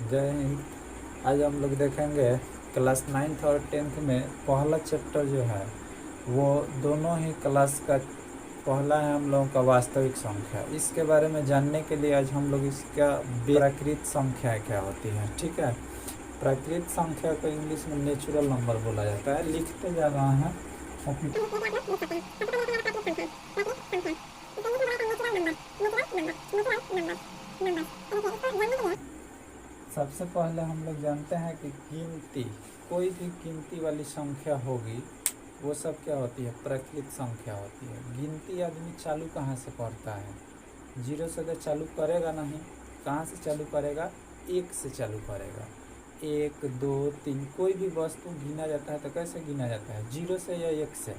जय हिंद। आज हम लोग देखेंगे क्लास 9th और 10th में पहला चैप्टर जो है वो दोनों ही क्लास का पहला है हम लोगों का वास्तविक संख्या। इसके बारे में जानने के लिए आज हम लोग इसका प्राकृत संख्या क्या होती है, ठीक है। प्राकृत संख्या को इंग्लिश में नेचुरल नंबर बोला जाता है। लिखते जा रहा है सबसे पहले हम लोग जानते हैं कि गिनती, कोई भी गिनती वाली संख्या होगी वो सब क्या होती है, प्राकृत संख्या होती है। गिनती आदमी चालू कहाँ से करता है, जीरो से तो चालू करेगा नहीं। कहाँ से चालू करेगा, एक से चालू करेगा। 1 2 3 कोई भी वस्तु गिना जाता है तो कैसे गिना जाता है, जीरो से या एक से।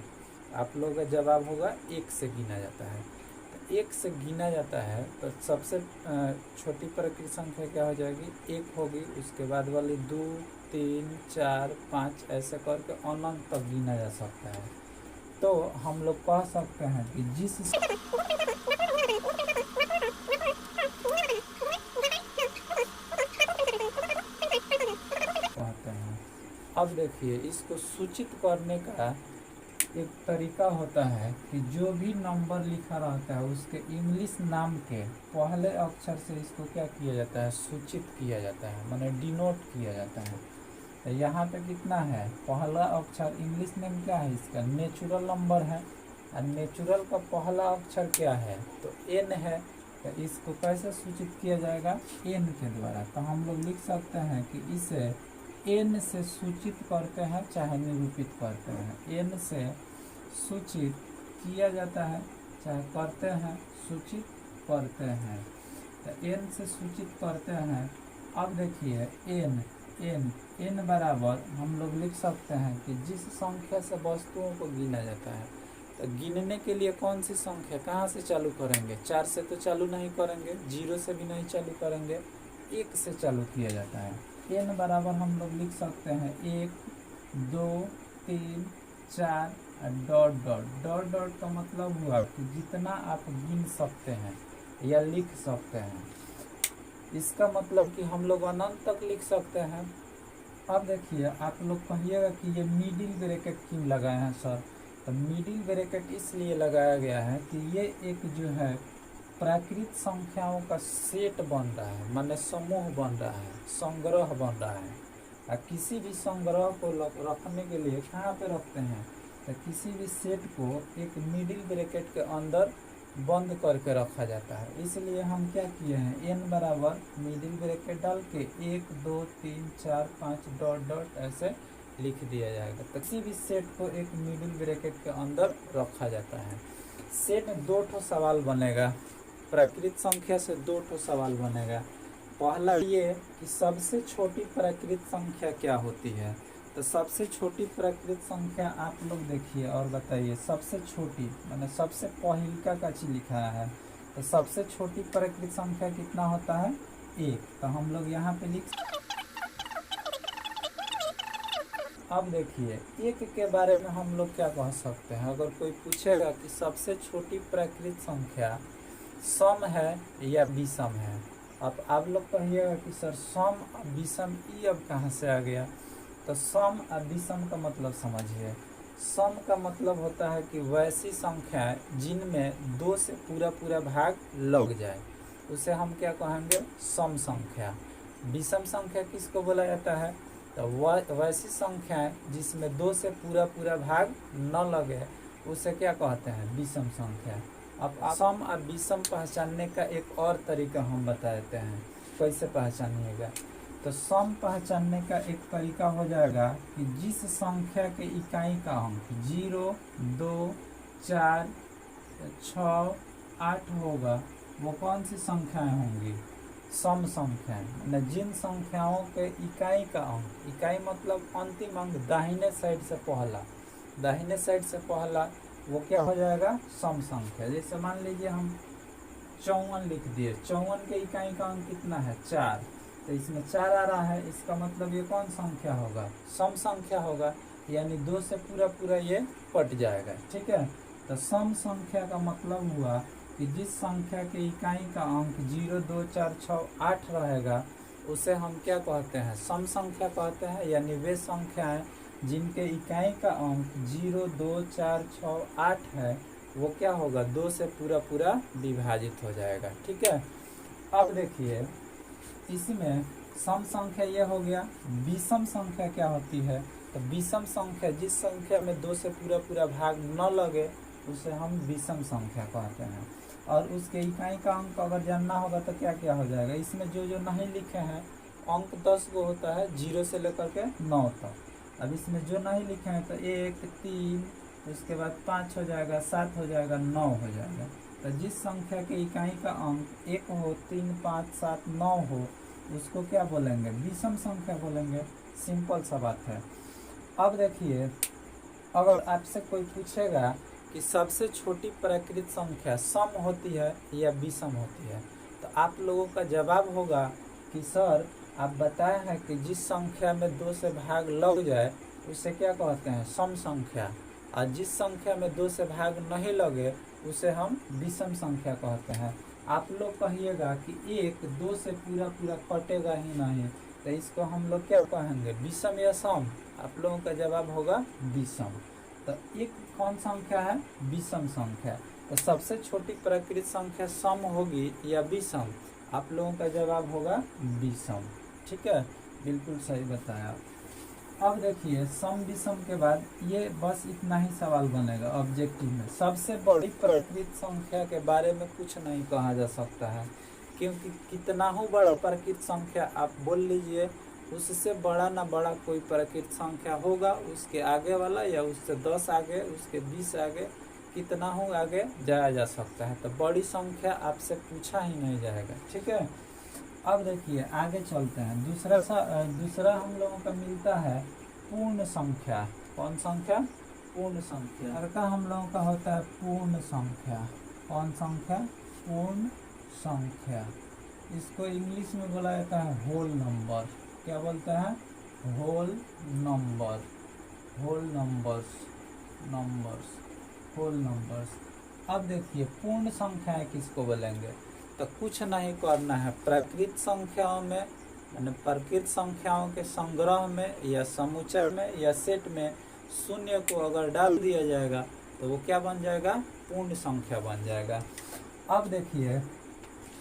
आप लोगों का जवाब होगा एक से गिना जाता है। तो एक से गिना जाता है तो सबसे छोटी प्राकृत संख्या क्या हो जाएगी, एक होगी। उसके बाद वाली 2 3 4 5 ऐसे करके अनंत तक गिना जा सकता है। तो हम लोग कह सकते हैं कि जिस कहते हैं। अब देखिए, इसको सूचित करने का एक तरीका होता है कि जो भी नंबर लिखा रहता है उसके इंग्लिश नाम के पहले अक्षर से इसको क्या किया जाता है, सूचित किया जाता है, माने डिनोट किया जाता है। तो यहाँ पे कितना है, पहला अक्षर इंग्लिश नेम क्या है इसका, नेचुरल नंबर है। और नेचुरल का पहला अक्षर क्या है, तो एन है। तो इसको कैसे सूचित किया जाएगा, एन के द्वारा। तो हम लोग लिख सकते हैं कि इसे एन से सूचित करते हैं चाहे निरूपित करते हैं। एन से सूचित किया जाता है चाहे करते हैं, सूचित करते हैं। तो एन से सूचित करते हैं। अब देखिए एन एन एन बराबर हम लोग लिख सकते हैं कि जिस संख्या से वस्तुओं को गिना जाता है। तो गिनने के लिए कौन सी संख्या कहाँ से चालू करेंगे, 4 से तो चालू नहीं करेंगे, 0 से भी नहीं चालू करेंगे, 1 से चालू किया जाता है। एन बराबर हम लोग लिख सकते हैं 1 2 3 4 डॉट डॉट डॉट डॉट का मतलब हुआ कि जितना आप गिन सकते हैं या लिख सकते हैं। इसका मतलब कि हम लोग अनंत तक लिख सकते हैं। अब देखिए, आप लोग कहिएगा कि ये मिडिल ब्रैकेट क्यों लगाए हैं सर। तो मिडिल ब्रैकेट इसलिए लगाया गया है कि ये एक जो है प्राकृत संख्याओं का सेट बन रहा है, माने समूह बन रहा है, संग्रह बन रहा है। और किसी भी संग्रह को रखने के लिए कहाँ पे रखते हैं, तो किसी भी सेट को एक मिडिल ब्रैकेट के अंदर बंद करके रखा जाता है। इसलिए हम क्या किए हैं, एन बराबर मिडिल ब्रैकेट डाल के 1 2 3 4 5 डॉट डॉट ऐसे लिख दिया जाएगा। तो किसी भी सेट को एक मिडिल ब्रैकेट के अंदर रखा जाता है। सेट में 2 ठो सवाल बनेगा, प्राकृत संख्या से 2 ठो सवाल बनेगा। पहला ये कि सबसे छोटी प्राकृत संख्या क्या होती है। तो सबसे छोटी प्राकृत संख्या आप लोग देखिए और बताइए, सबसे छोटी मैंने सबसे पहिलका का चीज लिखा है। तो सबसे छोटी प्राकृत संख्या कितना होता है, 1। तो हम लोग यहाँ पे लिख, अब देखिए एक के बारे में हम लोग क्या कह सकते हैं। अगर कोई पूछेगा कि सबसे छोटी प्राकृत संख्या सम है या विषम है, अब आप लोग कहिएगा कि सर सम और विषम ई अब कहाँ से आ गया। तो सम और विषम का मतलब समझिए। सम का मतलब होता है कि वैसी संख्याएं जिनमें 2 से पूरा पूरा भाग लग जाए, उसे हम क्या कहेंगे, सम संख्या। विषम संख्या किसको बोला जाता है, तो वैसी संख्याएं जिसमें 2 से पूरा पूरा भाग न लगे उसे क्या कहते हैं, विषम संख्या। अब सम और विषम पहचानने का एक और तरीका हम बता देते हैं, कैसे पहचानिएगा। तो सम पहचानने का एक तरीका हो जाएगा कि जिस संख्या के इकाई का अंक 0 2 4 6 8 होगा वो कौन सी संख्याएं होंगी, सम संख्याएं। जिन संख्याओं के इकाई का अंक, इकाई मतलब अंतिम अंक दाहिने साइड से पहला, दाहिने साइड से पहला वो क्या हो जाएगा, सम संख्या। जैसे मान लीजिए हम 54 लिख दिए, 54 के इकाई का अंक कितना है, 4। तो इसमें 4 आ रहा है, इसका मतलब ये कौन संख्या होगा, सम संख्या होगा, यानी 2 से पूरा पूरा ये कट जाएगा, ठीक है। तो सम संख्या का मतलब हुआ कि जिस संख्या के इकाई का अंक 0 2 4 6 8 रहेगा उसे हम क्या कहते हैं, सम संख्या कहते हैं, यानी वे संख्याएं जिनके इकाई का अंक 0, 2, 4, 6, 8 है, वो क्या होगा, 2 से पूरा पूरा विभाजित हो जाएगा। ठीक है। अब देखिए इसमें सम संख्या यह हो गया। विषम संख्या क्या होती है, तो विषम संख्या जिस संख्या में 2 से पूरा पूरा भाग न लगे उसे हम विषम संख्या कहते हैं। और उसके इकाई का अंक अगर जानना होगा तो क्या क्या हो जाएगा, इसमें जो जो नहीं लिखे हैं अंक 10 को होता है 0 से लेकर के 9 तक। अब इसमें जो नहीं लिखे हैं तो 1, 3, उसके बाद 5 हो जाएगा, 7 हो जाएगा, 9 हो जाएगा। तो जिस संख्या के इकाई का अंक 1 हो, 3, 5, 7, 9 हो उसको क्या बोलेंगे, विषम संख्या बोलेंगे। सिंपल सा बात है। अब देखिए अगर आपसे कोई पूछेगा कि सबसे छोटी प्राकृत संख्या सम होती है या विषम होती है, तो आप लोगों का जवाब होगा कि सर आप बताए हैं कि जिस संख्या में 2 से भाग लग जाए उसे क्या कहते हैं, सम संख्या, और जिस संख्या में 2 से भाग नहीं लगे उसे हम विषम संख्या कहते हैं। आप लोग कहिएगा कि 1 2 से पूरा पूरा कटेगा ही नहीं, तो इसको हम लोग क्या कहेंगे, विषम या सम। आप लोगों का जवाब होगा विषम। तो एक कौन संख्या है, विषम संख्या। तो सबसे छोटी प्राकृत संख्या सम होगी या विषम, आप लोगों का जवाब होगा विषम। ठीक है, बिल्कुल सही बताया। अब देखिए सम विषम के बाद ये बस इतना ही सवाल बनेगा ऑब्जेक्टिव में। सबसे बड़ी प्राकृत संख्या के बारे में कुछ नहीं कहा जा सकता है, क्योंकि कितना हो बड़ा प्राकृत संख्या आप बोल लीजिए, उससे बड़ा ना बड़ा कोई प्राकृत संख्या होगा, उसके आगे वाला या उससे 10 आगे, उसके 20 आगे, कितना हो आगे जाया जा सकता है। तो बड़ी संख्या आपसे पूछा ही नहीं जाएगा। ठीक है। अब देखिए आगे चलते हैं। दूसरा हम लोगों का मिलता है पूर्ण संख्या। कौन संख्या, पूर्ण संख्या। हर का हम लोगों का होता है पूर्ण संख्या। कौन संख्या, पूर्ण संख्या। इसको इंग्लिश में बोला जाता है होल नंबर। क्या बोलते हैं, whole number, whole numbers, whole numbers. अब देखिए पूर्ण संख्याएं किसको बोलेंगे, तो कुछ नहीं करना है, प्राकृत संख्याओं में यानी प्राकृत संख्याओं के संग्रह में या समुच्चय में या सेट में शून्य को अगर डाल दिया जाएगा तो वो क्या बन जाएगा, पूर्ण संख्या बन जाएगा। अब देखिए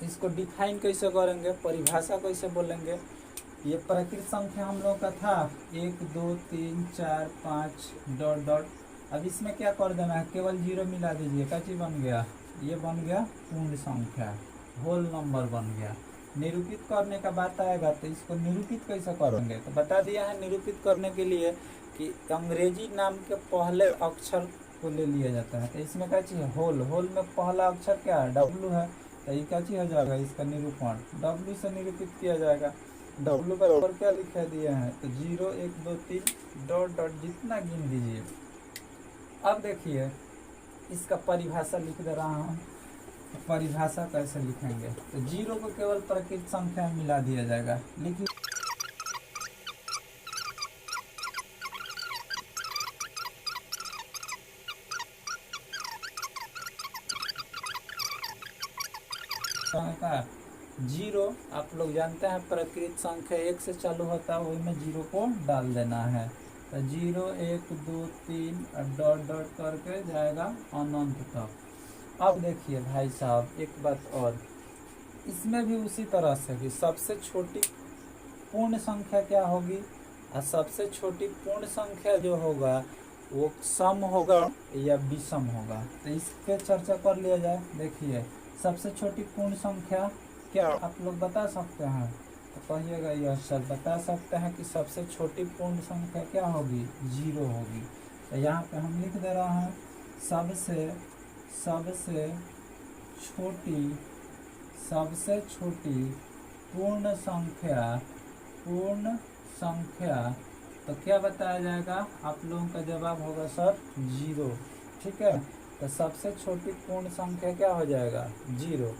इसको डिफाइन कैसे करेंगे, परिभाषा कैसे बोलेंगे। ये प्राकृत संख्या हम लोग का था 1 2 3 4 5 डॉट डॉट। अब इसमें क्या कर देना है, केवल 0 मिला दीजिए, क्या चीज बन गया, ये बन गया पूर्ण संख्या, होल नंबर बन गया। निरूपित करने का बात आएगा तो इसको निरूपित कैसे करेंगे, तो बता दिया है निरूपित करने के लिए कि अंग्रेजी नाम के पहले अक्षर को ले लिया जाता है। तो इसमें क्या चीज है, होल, होल में पहला अक्षर क्या है, W है, तो ये क्या चीज हो जाएगा, इसका निरूपण W से निरूपित किया जाएगा। W पर ऊपर क्या लिखा दिया है, तो 0 1 2 3 डॉट डॉट जितना गिन दीजिए। अब देखिए इसका परिभाषा लिख दे रहा हूँ। परिभाषा कैसे लिखेंगे, तो 0 को केवल प्राकृत संख्या में मिला दिया जाएगा। लिखिए का 0, आप लोग जानते हैं प्राकृत संख्या 1 से चालू होता है, वही में 0 को डाल देना है। तो 0 1 2 3 डॉट डॉट करके जाएगा अनंत तक। अब देखिए भाई साहब एक बात और, इसमें भी उसी तरह से कि सबसे छोटी पूर्ण संख्या क्या होगी, और सबसे छोटी पूर्ण संख्या जो होगा वो सम होगा या विषम होगा। तो इस पे चर्चा कर लिया जाए। देखिए सबसे छोटी पूर्ण संख्या क्या आप लोग बता सकते हैं, तो कहिएगा यस सर बता सकते हैं कि सबसे छोटी पूर्ण संख्या क्या होगी, 0 होगी। तो यहाँ पे हम लिख दे रहे हैं सबसे छोटी पूर्ण संख्या, तो क्या बताया जाएगा, आप लोगों का जवाब होगा सर 0। ठीक है, तो सबसे छोटी पूर्ण संख्या क्या हो जाएगा, 0।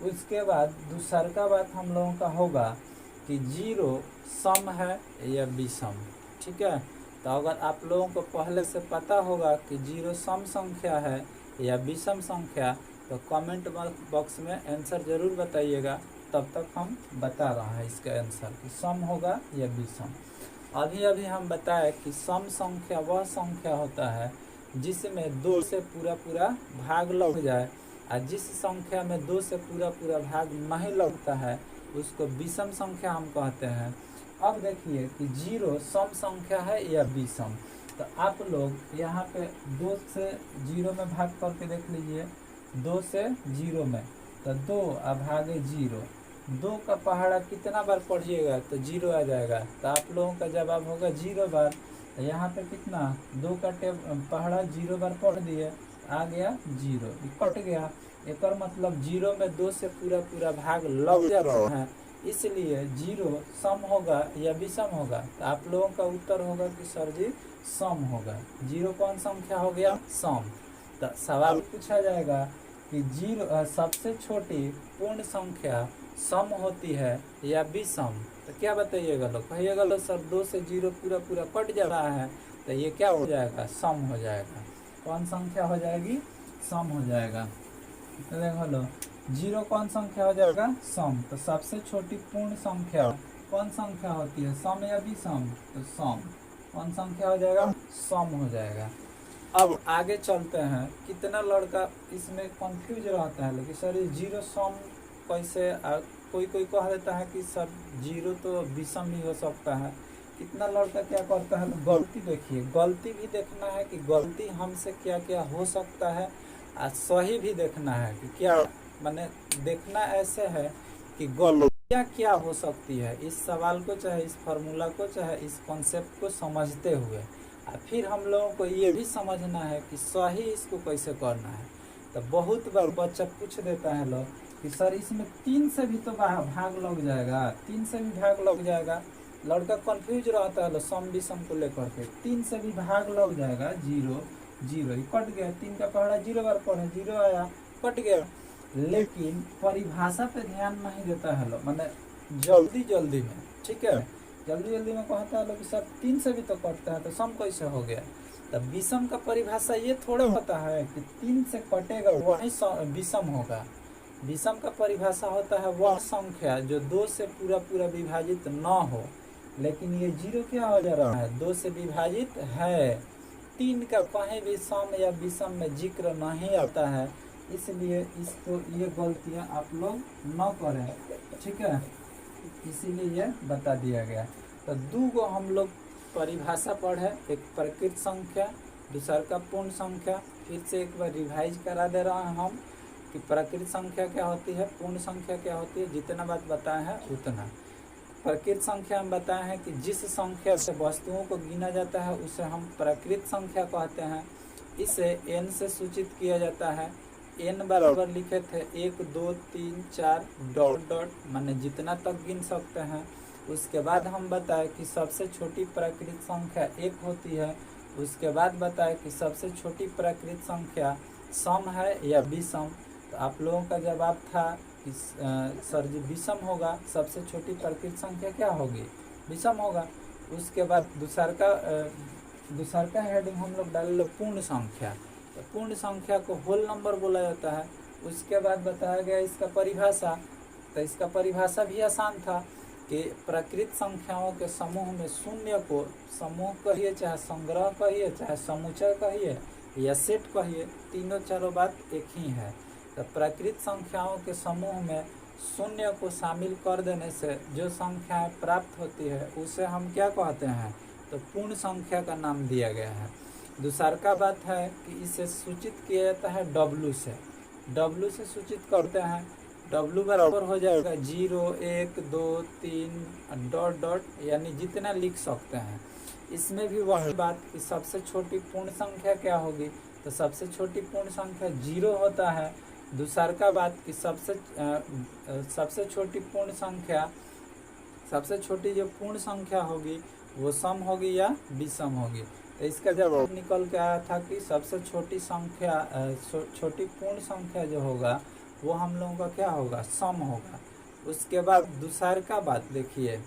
उसके बाद दूसरा का बात हम लोगों का होगा कि 0 सम है या विषम। ठीक है, तो अगर आप लोगों को पहले से पता होगा कि 0 सम संख्या है या विषम संख्या, तो कमेंट बॉक्स में आंसर जरूर बताइएगा। तब तक हम बता रहे हैं इसका आंसर कि सम होगा या विषम। अभी अभी हम बताए कि सम संख्या वह संख्या होता है जिसमें 2 से पूरा पूरा भाग लग जाए, और जिस संख्या में 2 से पूरा पूरा भाग नहीं लगता है उसको विषम संख्या हम कहते हैं। अब देखिए कि 0 सम संख्या है या विषम। तो आप लोग यहाँ पे 2 से 0 में भाग करके देख लीजिए। 2 से 0 में तो 2 और भागे 0, 2 का पहाड़ा कितना बार पढ़िएगा तो 0 आ जाएगा। तो आप लोगों का जवाब होगा 0 बार। तो यहाँ पे कितना 2 का पहाड़ा 0 बार पढ़ दिए, आ गया 0, कट गया। एक मतलब 0 में 2 से पूरा पूरा भाग लग जाता है, इसलिए 0 सम होगा या विषम होगा। तो आप लोगों का उत्तर होगा कि सर जी सम होगा। 0 कौन संख्या हो गया? सम। तो सवाल पूछा जाएगा कि 0 सबसे छोटी पूर्ण संख्या सम होती है या विषम। तो क्या बताइएगा लोग? कहिएगा लोग सर 2 से 0 पूरा पूरा कट जा रहा है, तो ये क्या हो जाएगा? सम हो जाएगा। कौन संख्या हो जाएगी? सम हो जाएगा। तो देखो लो 0 कौन संख्या हो जाएगा? सम। तो सबसे छोटी पूर्ण संख्या कौन संख्या होती है? सम या विषम? तो सम। कौन संख्या हो जाएगा? सम हो जाएगा। अब आगे चलते हैं। कितना लड़का इसमें कंफ्यूज रहता है, लेकिन सर 0 सम कैसे? कोई कोई कह देता है कि सर 0 तो विषम ही हो सकता है। कितना लड़का क्या करता है? गलती देखिए, गलती भी देखना है कि गलती हमसे क्या क्या हो सकता है, और सही भी देखना है कि क्या माने देखना ऐसे है कि गलतियाँ क्या हो सकती है। इस सवाल को चाहे इस फार्मूला को चाहे इस कॉन्सेप्ट को समझते हुए, और फिर हम लोगों को ये भी समझना है कि सही इसको कैसे करना है। तो बहुत बार बच्चा पूछ देता है लोग कि सर इसमें 3 से भी तो भाग लग जाएगा, 3 से भी भाग लग जाएगा। लड़का कंफ्यूज रहता है सम विषम को लेकर के। 3 से भी भाग लग जाएगा, 0 0 कट गया। 3 का पहाड़ा 0 बार पढ़े, 0 आया, कट गया। लेकिन परिभाषा पे ध्यान नहीं देता है लोग, माने जल्दी जल्दी में, ठीक है, जल्दी जल्दी में कहता है लोग कि सर 3 से भी तो कटता है, तो सम कैसे हो गया? तब विषम का परिभाषा ये थोड़ा होता है कि 3 से कटेगा वही विषम होगा। विषम का परिभाषा होता है वह संख्या जो 2 से पूरा पूरा विभाजित न हो। लेकिन ये 0 क्या हो जा रहा है? 2 से विभाजित है। 3 का कहीं भी सम या विषम में जिक्र नहीं आता है, इसलिए इसको ये गलतियां आप लोग न करें, ठीक है, इसीलिए ये बता दिया गया। तो 2 को हम लोग परिभाषा पढ़े, एक प्रकृत संख्या, दूसरा का पूर्ण संख्या। फिर से एक बार रिवाइज करा दे रहा हैं हम कि प्रकृत संख्या क्या होती है, पूर्ण संख्या क्या होती है। जितना बात बताए हैं उतना। प्रकृत संख्या हम बताए हैं कि जिस संख्या से वस्तुओं को गिना जाता है उसे हम प्रकृत संख्या कहते हैं। इसे n से सूचित किया जाता है। n बराबर लिखे थे 1 2 3 4 डॉट डॉट, माने जितना तक गिन सकते हैं। उसके बाद हम बताए कि सबसे छोटी प्राकृत संख्या 1 होती है। उसके बाद बताए कि सबसे छोटी प्राकृत संख्या सम है या विषम। तो आप लोगों का जवाब था कि सर जी विषम होगा। सबसे छोटी प्राकृत संख्या क्या होगी? विषम होगा। उसके बाद दूसरा का हेडिंग हम लोग डाल लो पूर्ण संख्या। तो पूर्ण संख्या को होल नंबर बोला जाता है। उसके बाद बताया गया इसका परिभाषा। तो इसका परिभाषा भी आसान था कि प्राकृत संख्याओं के समूह में शून्य को समूह कहिए, चाहे संग्रह कहिए, चाहे समुच्चय कहिए या सेट कहिए, तीनों चारों बात एक ही है। तो प्राकृत संख्याओं के समूह में शून्य को शामिल कर देने से जो संख्याएं प्राप्त होती है उसे हम क्या कहते हैं? तो पूर्ण संख्या का नाम दिया गया है। दूसरा का बात है कि इसे सूचित किया जाता है W से। W से सूचित करते हैं। W बराबर हो जाएगा 0 1 2 3 डॉट डॉट, यानी जितना लिख सकते हैं। इसमें भी वही बात कि सबसे छोटी पूर्ण संख्या क्या होगी? तो सबसे छोटी पूर्ण संख्या 0 होता है। दूसरा का बात कि सबसे छोटी पूर्ण संख्या, सबसे छोटी जो पूर्ण संख्या होगी वो सम होगी या विषम होगी। तो इसका जवाब निकल के आया था कि सबसे छोटी संख्या छोटी पूर्ण संख्या जो होगा वो हम लोगों का क्या होगा? सम होगा। उसके बाद दूसरा का बात देखिए,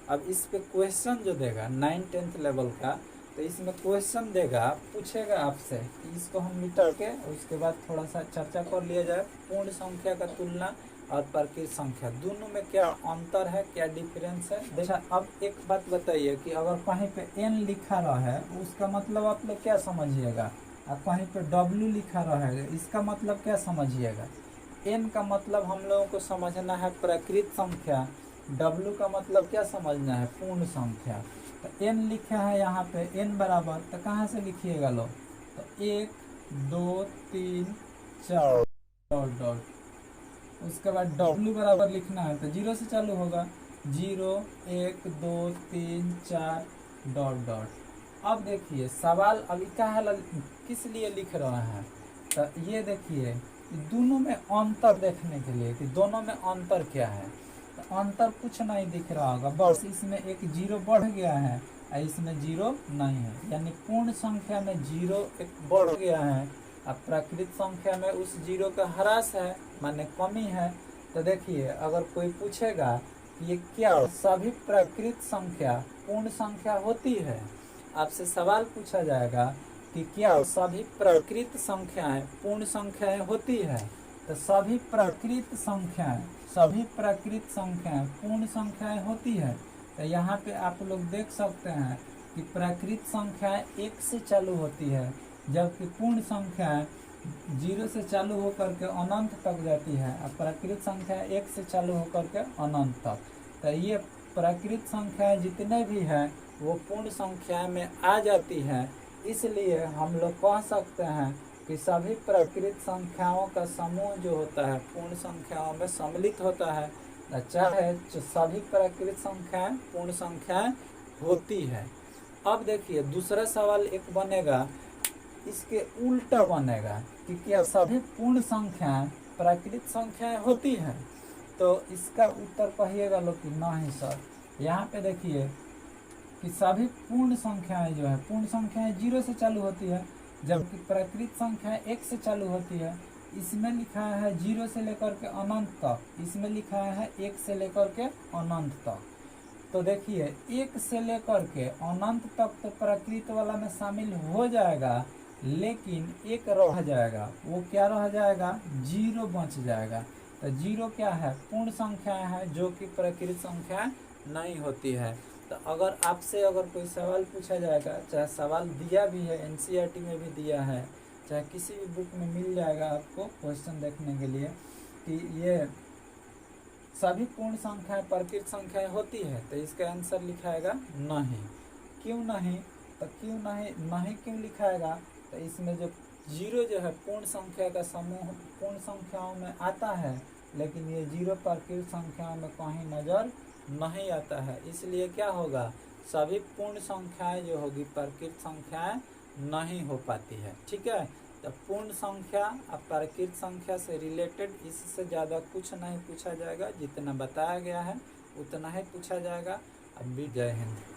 अब इस पे क्वेश्चन जो देगा 9th-10th लेवल का, तो इसमें क्वेश्चन देगा, पूछेगा आपसे कि इसको हम मिटा के उसके बाद थोड़ा सा चर्चा कर लिया जाए। पूर्ण संख्या का तुलना और प्राकृत संख्या दोनों में क्या अंतर है, क्या डिफरेंस है? देखा, अब एक बात बताइए कि अगर कहीं पे n लिखा रहा है उसका मतलब आप लोग क्या समझिएगा, और कहीं पे w लिखा रहा है इसका मतलब क्या समझिएगा? n का मतलब हम लोगों को समझना है प्राकृत संख्या, w का मतलब क्या समझना है, पूर्ण संख्या। तो n लिखा है यहाँ पे n बराबर, तो कहाँ से लिखिएगा लोग, तो 1 2 3 4 डॉट डॉट, उसके बाद w बराबर लिखना है तो 0 से चालू होगा, 0 1 2 3 4 डॉट डॉट। अब देखिए सवाल अभी किस लिए लिख रहा है, तो ये देखिए दोनों में अंतर देखने के लिए कि दोनों में अंतर क्या है। तो अंतर कुछ नहीं दिख रहा होगा, बस इसमें एक 0 बढ़ गया है और इसमें 0 नहीं है, यानी पूर्ण संख्या में 0 एक बढ़ गया है, अब प्राकृत संख्या में उस 0 का ह्रास है, माने कमी है। तो देखिए अगर कोई पूछेगा कि ये क्या सभी प्राकृत संख्या पूर्ण संख्या होती है, आपसे सवाल पूछा जाएगा कि क्या सभी प्राकृत संख्याएं पूर्ण संख्याएं होती है, तो सभी प्राकृत संख्याएं पूर्ण संख्याएं होती है। तो यहाँ पे आप लोग देख सकते हैं कि प्राकृत संख्याएं 1 से चालू होती है, जबकि पूर्ण संख्याएं 0 से चालू होकर के अनंत तक जाती है, और प्राकृत संख्या 1 से चालू होकर के अनंत तक। तो ये प्राकृत संख्याएं जितने भी हैं वो पूर्ण संख्या में आ जाती है, इसलिए हम लोग कह सकते हैं कि सभी प्राकृत संख्याओं का समूह जो होता है पूर्ण संख्याओं में सम्मिलित होता है, चाहे सभी प्राकृत संख्याएं पूर्ण संख्याएं होती है। अब देखिए दूसरा सवाल एक बनेगा, इसके उल्टा बनेगा कि क्या सभी पूर्ण संख्याएं प्राकृत संख्याएं होती हैं, तो इसका उत्तर कहिएगा लोग कि नहीं सर। यहाँ पे देखिए कि सभी पूर्ण संख्याएं जो है, पूर्ण संख्याएं 0 से चालू होती है, जबकि प्राकृत संख्याएं 1 से चालू होती है। इसमें लिखा है 0 से लेकर के अनंत तक, इसमें लिखा है 1 से लेकर के अनंत तक। तो देखिए 1 से लेकर के अनंत तक तो प्राकृत वाला में शामिल हो जाएगा, लेकिन एक रह जाएगा, वो क्या रह जाएगा, 0 बच जाएगा। तो 0 क्या है, पूर्ण संख्या है जो कि प्राकृत संख्या नहीं होती है। तो अगर आपसे अगर कोई सवाल पूछा जाएगा, चाहे सवाल दिया भी है एनसीईआरटी में भी दिया है, चाहे किसी भी बुक में मिल जाएगा आपको क्वेश्चन देखने के लिए कि ये सभी पूर्ण संख्याएं प्राकृत संख्याएं होती है, तो इसका आंसर लिखाएगा नहीं। क्यों नहीं, तो क्यों नहीं क्यों लिखाएगा, तो इसमें जो 0 जो है पूर्ण संख्या का समूह पूर्ण संख्याओं में आता है, लेकिन ये 0 प्राकृत संख्याओं में कहीं नजर नहीं आता है, इसलिए क्या होगा, सभी पूर्ण संख्याएं जो होगी प्राकृत संख्याएं नहीं हो पाती है। ठीक है, तो पूर्ण संख्या और प्राकृत संख्या से रिलेटेड इससे ज़्यादा कुछ नहीं पूछा जाएगा, जितना बताया गया है उतना ही पूछा जाएगा। अब भी जय हिंद।